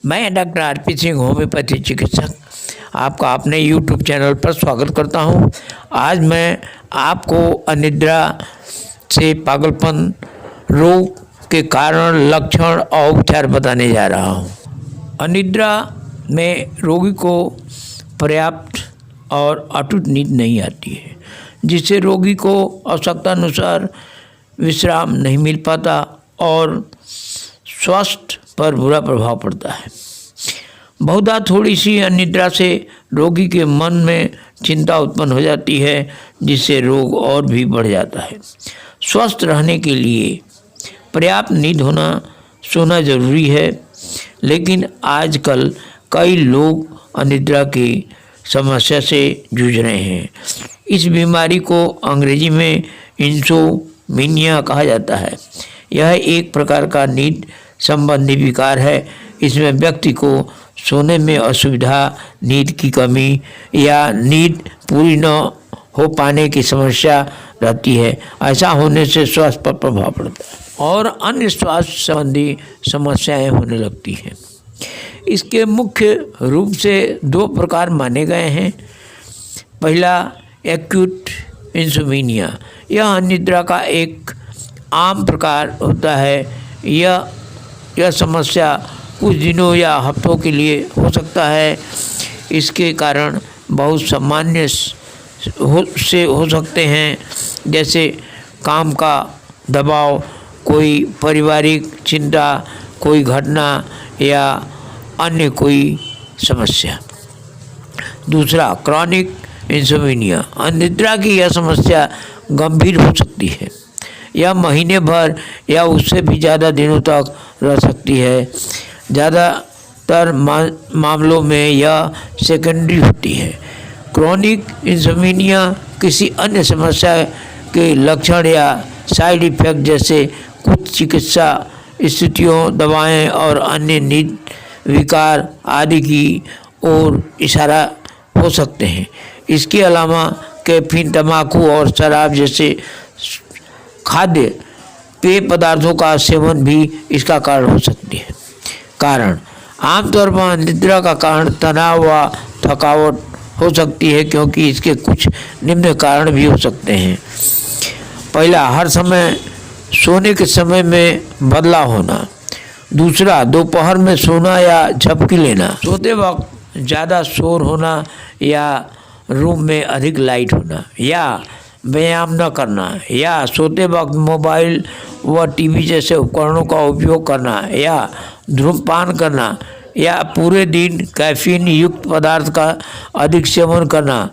मैं doctor RP Singh, homeopathy चिकित्सक, आपका अपने यूट्यूब चैनल पर स्वागत करता हूं। आज मैं आपको अनिद्रा से पागलपन रोग के कारण, लक्षण और उपचार बताने जा रहा हूं। अनिद्रा में रोगी को पर्याप्त और अटूट नींद नहीं आती है, जिससे रोगी को आवश्यकता अनुसार विश्राम नहीं मिल पाता और स्वास्थ्य पर बुरा प्रभाव पड़ता है। बहुधा थोड़ी सी अनिद्रा से रोगी के मन में चिंता उत्पन्न हो जाती है, जिससे रोग और भी बढ़ जाता है। स्वस्थ रहने के लिए पर्याप्त नींद सोना जरूरी है, लेकिन आजकल कई लोग अनिद्रा की समस्या से जूझ रहे हैं। इस बीमारी को अंग्रेजी में इंसोम्निया कहा जाता है। यह एक प्रकार का नींद संबंधी विकार है। इसमें व्यक्ति को सोने में असुविधा, नींद की कमी या नींद पूरी न हो पाने की समस्या रहती है। ऐसा होने से स्वास्थ्य पर प्रभाव पड़ता है और अन्य स्वास्थ्य संबंधी समस्याएं होने लगती हैं। इसके मुख्य रूप से दो प्रकार माने गए हैं। पहला, एक्यूट इंसोम्निया। यह अनिद्रा का एक आम प्रकार होता है। यह समस्या कुछ दिनों या हफ्तों के लिए हो सकता है। इसके कारण बहुत सामान्य हो सकते हैं, जैसे काम का दबाव, कोई पारिवारिक चिंता, कोई घटना या अन्य कोई समस्या। दूसरा, क्रॉनिक इंसोम्निया। अनिद्रा की यह समस्या गंभीर हो सकती है। यह महीने भर या उससे भी ज़्यादा दिनों तक रह सकती है। ज़्यादातर मामलों में यह सेकेंडरी होती है। क्रॉनिक इंसोम्निया किसी अन्य समस्या के लक्षण या साइड इफ़ेक्ट, जैसे कुछ चिकित्सा स्थितियों, दवाएं और अन्य नींद विकार आदि की ओर इशारा हो सकते हैं। इसके अलावा कैफीन, तंबाकू और शराब जैसे खाद्य पेय पदार्थों का सेवन भी इसका कारण हो सकती है। कारण आमतौर पर अनिद्रा का कारण तनाव व थकावट हो सकती है, क्योंकि इसके कुछ निम्न कारण भी हो सकते हैं। पहला, हर समय सोने के समय में बदलाव होना। दूसरा, दोपहर में सोना या झपकी लेना। सोते वक्त ज़्यादा शोर होना या रूम में अधिक लाइट होना, या व्यायाम न करना, या सोते वक्त मोबाइल व टीवी जैसे उपकरणों का उपयोग करना, या धूम्रपान करना, या पूरे दिन कैफीन युक्त पदार्थ का अधिक सेवन करना,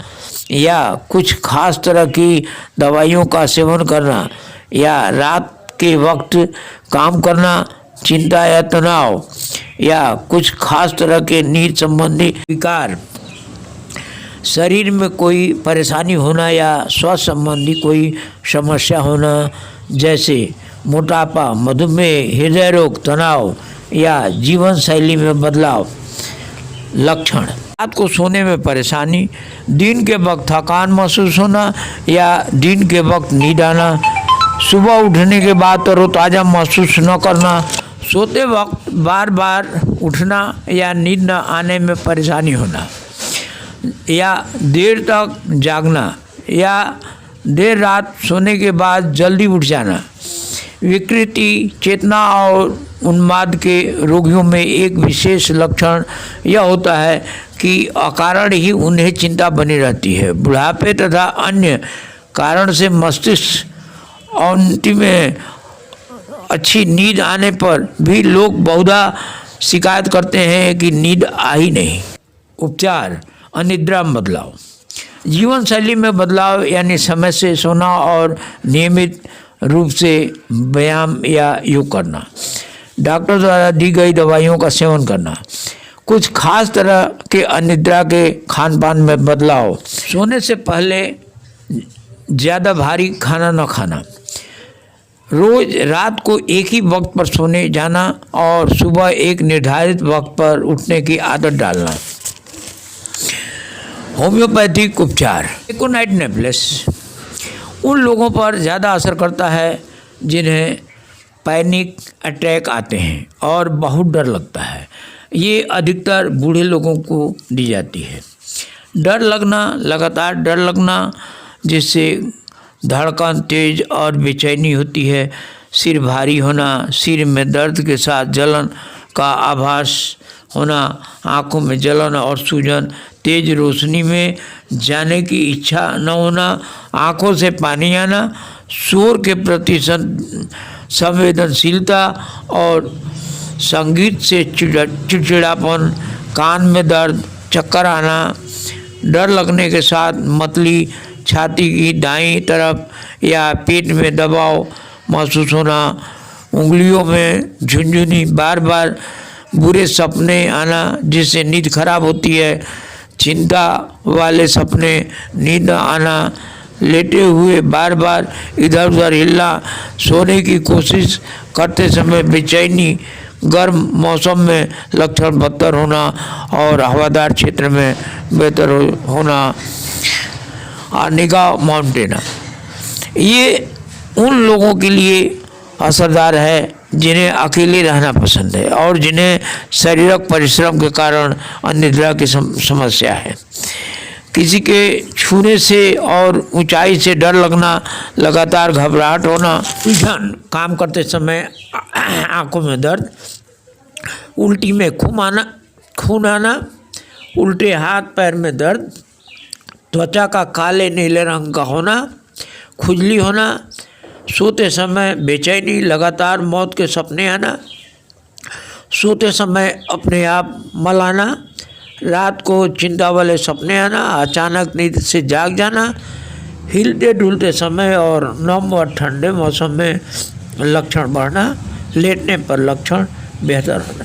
या कुछ खास तरह की दवाइयों का सेवन करना, या रात के वक्त काम करना, चिंता या तनाव, या कुछ खास तरह के नींद संबंधी विकार, शरीर में कोई परेशानी होना या स्वास्थ्य संबंधी कोई समस्या होना, जैसे मोटापा, मधुमेह, हृदय रोग, तनाव या जीवन शैली में बदलाव। लक्षण: रात को सोने में परेशानी, दिन के वक्त थकान महसूस होना या दिन के वक्त नींद आना, सुबह उठने के बाद तरोताज़ा महसूस न करना, सोते वक्त बार बार उठना या नींद न आने में परेशानी होना, या देर तक जागना, या देर रात सोने के बाद जल्दी उठ जाना। विकृति, चेतना और उन्माद के रोगियों में एक विशेष लक्षण यह होता है कि अकारण ही उन्हें चिंता बनी रहती है। बुढ़ापे तथा अन्य कारण से मस्तिष्क अवनति में अच्छी नींद आने पर भी लोग बहुधा शिकायत करते हैं कि नींद आई नहीं। उपचार: अनिद्रा में बदलाव। जीवन शैली में बदलाव, यानी समय से सोना और नियमित रूप से व्यायाम या योग करना, डॉक्टर द्वारा दी गई दवाइयों का सेवन करना, कुछ खास तरह के अनिद्रा के खान पान में बदलाव, सोने से पहले ज़्यादा भारी खाना न खाना, रोज रात को एक ही वक्त पर सोने जाना और सुबह एक निर्धारित वक्त पर उठने की आदत डालना। होम्योपैथिक उपचार: एकोनाइट नेबुलस उन लोगों पर ज़्यादा असर करता है जिन्हें पैनिक अटैक आते हैं और बहुत डर लगता है। ये अधिकतर बूढ़े लोगों को दी जाती है। डर लगना, लगातार डर लगना जिससे धड़कन तेज और बेचैनी होती है। सिर भारी होना, सिर में दर्द के साथ जलन का आभास होना, आँखों में जलन और सूजन, तेज रोशनी में जाने की इच्छा न होना, आँखों से पानी आना, शोर के प्रति संवेदनशीलता और संगीत से चिड़चिड़ापन, कान में दर्द, चक्कर आना, डर लगने के साथ मतली, छाती की दाईं तरफ या पेट में दबाव महसूस होना, उंगलियों में झुनझुनी, बार बार बुरे सपने आना जिससे नींद खराब होती है, चिंता वाले सपने, नींद आना, लेटे हुए बार बार इधर उधर हिलना, सोने की कोशिश करते समय बेचैनी, गर्म मौसम में लक्षण बदतर होना और हवादार क्षेत्र में बेहतर होना, निगाह माउंटेना। ये उन लोगों के लिए असरदार है जिन्हें अकेले रहना पसंद है और जिन्हें शारीरिक परिश्रम के कारण अनिद्रा की समस्या है। किसी के छूने से और ऊंचाई से डर लगना, लगातार घबराहट होना, उलझन, काम करते समय आंखों में दर्द, उल्टी में खून आना, उल्टे हाथ पैर में दर्द, त्वचा का काले नीले रंग का होना, खुजली होना, सोते समय बेचैनी, लगातार मौत के सपने आना, सोते समय अपने आप मलाना, रात को चिंता वाले सपने आना, अचानक नींद से जाग जाना, हिलते डुलते समय और नम और ठंडे मौसम में लक्षण बढ़ना, लेटने पर लक्षण बेहतर होना।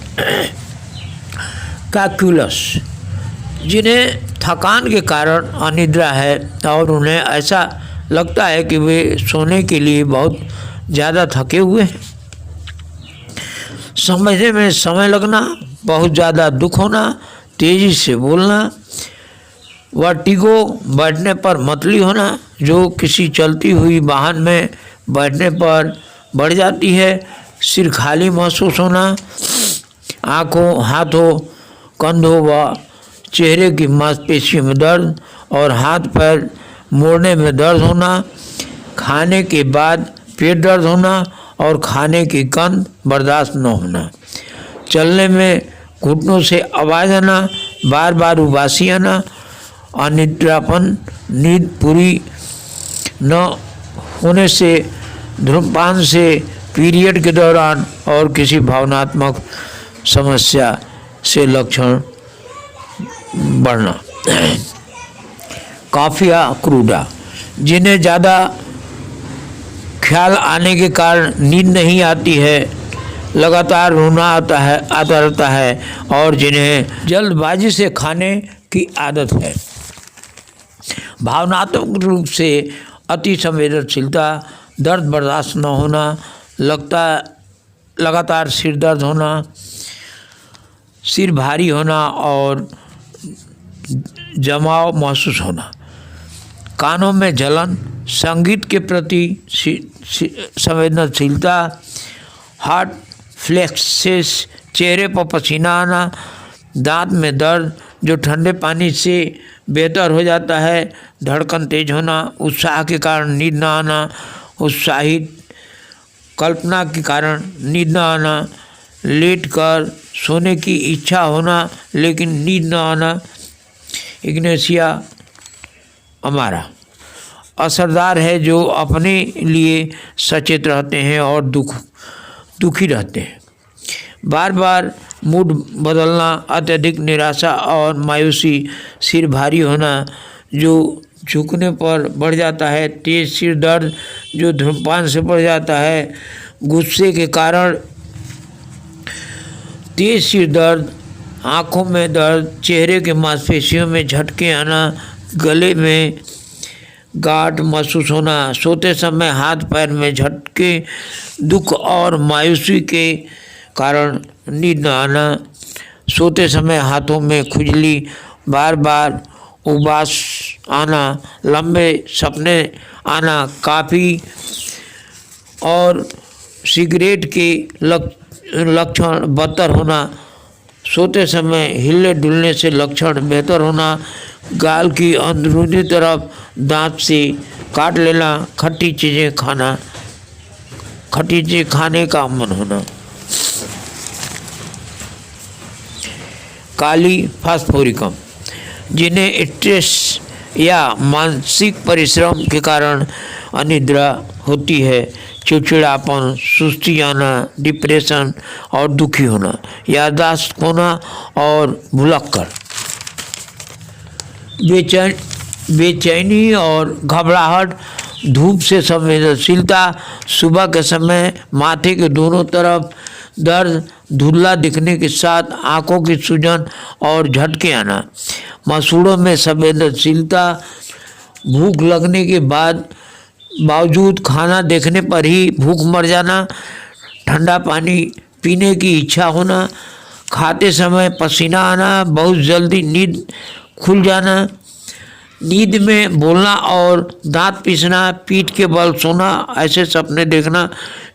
कैल्कुलस, जिन्हें थकान के कारण अनिद्रा है और उन्हें ऐसा लगता है कि वे सोने के लिए बहुत ज़्यादा थके हुए हैं, समझने में समय लगना, बहुत ज़्यादा दुख होना, तेज़ी से बोलना, वर्टिगो, बैठने पर मतली होना जो किसी चलती हुई वाहन में बैठने पर बढ़ जाती है, सिर खाली महसूस होना, आँखों, हाथों, कंधों व चेहरे की मांसपेशियों में दर्द और हाथ पैर मोड़ने में दर्द होना, खाने के बाद पेट दर्द होना और खाने की गंध बर्दाश्त न होना, चलने में घुटनों से आवाज़ आना, बार बार उबासी आना, अनिद्रापन, नींद पूरी न होने से, धूम्रपान से, पीरियड के दौरान और किसी भावनात्मक समस्या से लक्षण बढ़ना। काफिया क्रूडा, जिन्हें ज़्यादा ख्याल आने के कारण नींद नहीं आती है, लगातार रोना आता रहता है और जिन्हें जल्दबाजी से खाने की आदत है। भावनात्मक रूप से अति संवेदनशीलता, दर्द बर्दाश्त न होना, लगातार सिर दर्द होना, सिर भारी होना और जमाव महसूस होना, कानों में जलन, संगीत के प्रति संवेदनशीलता, हार्ट फ्लेक्सेस, चेहरे पर पसीना आना, दांत में दर्द जो ठंडे पानी से बेहतर हो जाता है, धड़कन तेज होना, उत्साह के कारण नींद न आना, उत्साहित कल्पना के कारण नींद न आना, लेट कर सोने की इच्छा होना लेकिन नींद न आना, इग्नेशिया अमारा, असरदार है जो अपने लिए सचेत रहते हैं और दुखी रहते हैं, बार बार मूड बदलना, अत्यधिक निराशा और मायूसी, सिर भारी होना जो झुकने पर बढ़ जाता है, तेज सिर दर्द जो धूम्रपान से बढ़ जाता है, गुस्से के कारण तेज सिर दर्द, आँखों में दर्द, चेहरे के मांसपेशियों में झटके आना, गले में गांठ महसूस होना, सोते समय हाथ पैर में झटके, दुख और मायूसी के कारण नींद न आना, सोते समय हाथों में खुजली, बार बार उबास आना, लंबे सपने आना, काफ़ी और सिगरेट के लक्षण बदतर होना, सोते समय हिलने डुलने से लक्षण बेहतर होना, गाल की अंदरूनी तरफ दांत से काट लेना, खट्टी चीज़ें खाने का मन होना। काली फास्फोरिकम, जिन्हें स्ट्रेस या मानसिक परिश्रम के कारण अनिद्रा होती है, चिड़चिड़ापन, सुस्ती आना, डिप्रेशन और दुखी होना, याददाश्त खोना और भुलक्कड़, बेचैनी और घबराहट, धूप से संवेदनशीलता, सुबह के समय माथे के दोनों तरफ दर्द, धुंधला दिखने के साथ आंखों की सूजन और झटके आना, मसूड़ों में संवेदनशीलता, भूख लगने के बावजूद खाना देखने पर ही भूख मर जाना, ठंडा पानी पीने की इच्छा होना, खाते समय पसीना आना, बहुत जल्दी नींद खुल जाना, नींद में बोलना और दांत पीसना, पीठ के बल सोना, ऐसे सपने देखना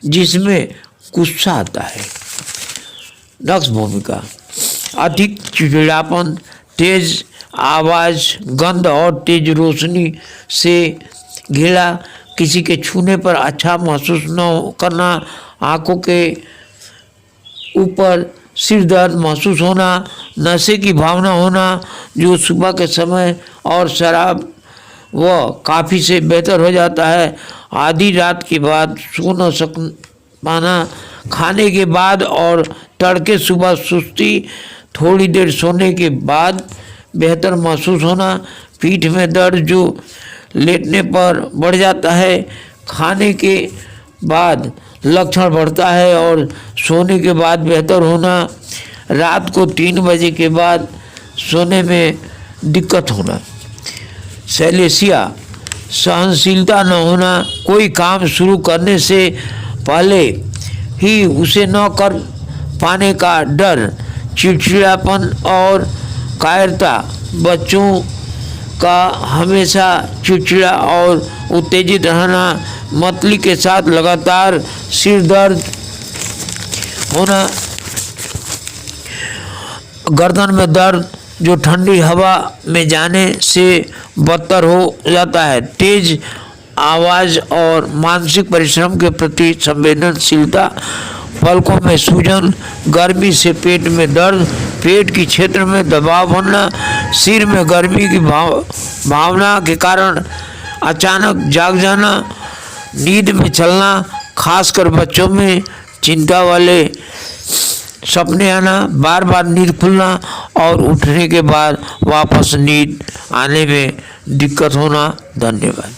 जिसमें गुस्सा आता है। नक्श भूमिका, अधिक चिड़चिड़ापन, तेज आवाज़, गंध और तेज रोशनी से घिरा, किसी के छूने पर अच्छा महसूस न करना, आंखों के ऊपर सिर दर्द महसूस होना, नशे की भावना होना जो सुबह के समय और शराब व काफ़ी से बेहतर हो जाता है, आधी रात के बाद सो न सक पाना, खाने के बाद और तड़के सुबह सुस्ती, थोड़ी देर सोने के बाद बेहतर महसूस होना, पीठ में दर्द जो लेटने पर बढ़ जाता है, खाने के बाद लक्षण बढ़ता है और सोने के बाद बेहतर होना, रात को 3 बजे के बाद सोने में दिक्कत होना। सैलेसिया, सहनशीलता न होना, कोई काम शुरू करने से पहले ही उसे न कर पाने का डर, चिड़चिड़ापन और कायरता, बच्चों का हमेशा चिड़चिड़ा और उत्तेजित रहना, मतली के साथ लगातार सिर दर्द होना, गर्दन में दर्द जो ठंडी हवा में जाने से बदतर हो जाता है, तेज आवाज़ और मानसिक परिश्रम के प्रति संवेदनशीलता, पलकों में सूजन, गर्मी से पेट में दर्द, पेट की क्षेत्र में दबाव होना, सिर में गर्मी की भावना के कारण अचानक जाग जाना, नींद में चलना, खासकर बच्चों में चिंता वाले सपने आना, बार बार नींद खुलना और उठने के बाद वापस नींद आने में दिक्कत होना। धन्यवाद।